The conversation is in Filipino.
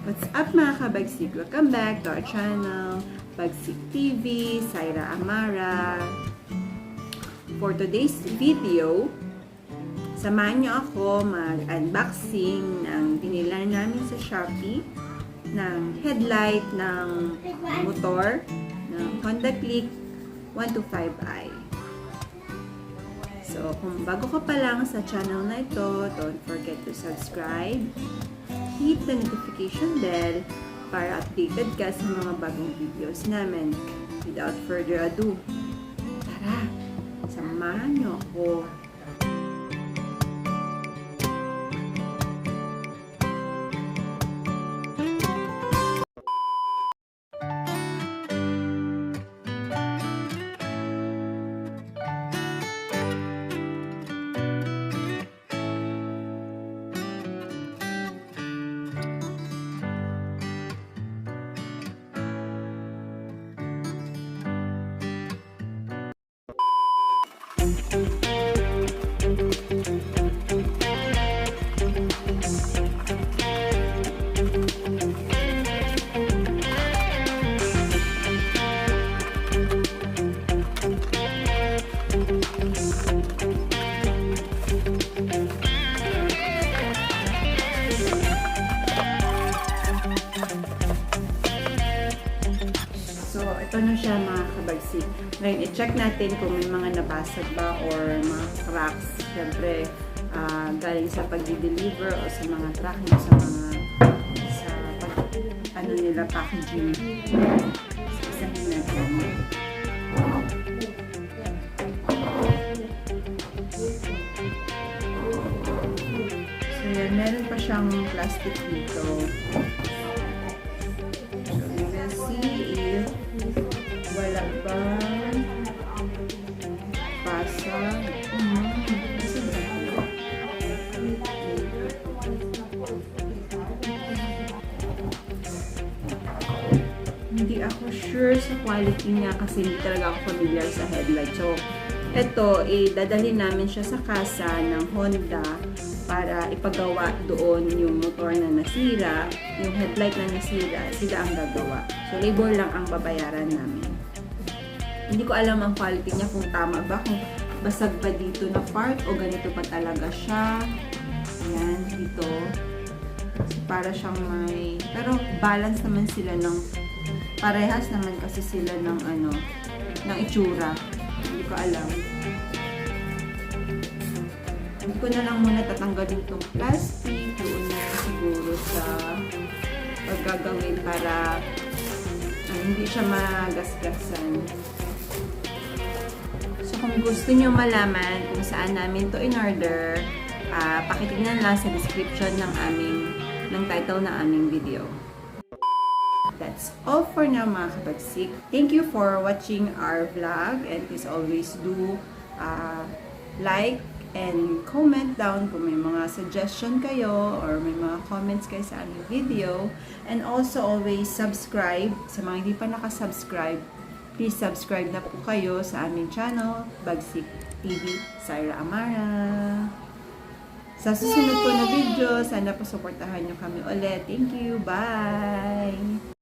What's up mga kabagsik? Welcome back to our channel, Bagsik TV, Saira Amara. For today's video, samahan niyo ako mag-unboxing ng binili namin sa Shopee ng headlight ng motor ng Honda Click 125i. So, kung bago ka pa lang sa channel na ito, don't forget to subscribe. Hit the notification bell para updated ka sa mga bagong videos namin. Without further ado, tara, samahan niyo ako. Ito na siya mga kabagsik. Ngayon, i-check natin kung may mga nabasag ba or mga cracks. Siyempre, galing sa pag-deliver o sa mga tracking, sa ano nila, packaging. Isahin natin. So, yan. Meron pa siyang plastic dito. Wala ba pasa? Hindi ako sure sa quality niya kasi hindi talaga ako familiar sa headlight. So, ito, dadalhin namin siya sa kasa ng Honda para ipagawa doon yung motor na nasira, yung headlight na nasira, sila ang gagawa. So, labor lang ang babayaran namin. Hindi ko alam ang quality niya kung tama ba, kung basag ba dito na part o ganito pa talaga siya. Ayan, dito. So, para siyang may... Pero balance naman sila ng... Parehas naman kasi sila ng ano, ng itsura. Hindi ko alam. Hindi ko na lang muna tatanggalin itong plastic. Doon na siguro sa paggagawin para hindi siya magasgasan. So, kung gusto nyo malaman kung saan namin to in-order, pakitignan lang sa description ng title ng aming video. That's all for now mga kabagsik. Thank you for watching our vlog and please always do like and comment down kung may mga suggestion kayo or may mga comments kayo sa aming video. And also always subscribe. Sa mga hindi pa nakasubscribe, please subscribe na po kayo sa aming channel, Bagsik TV, Saira Amara. Sa susunod po na video, sana po supportahan nyo kami ulit. Thank you. Bye!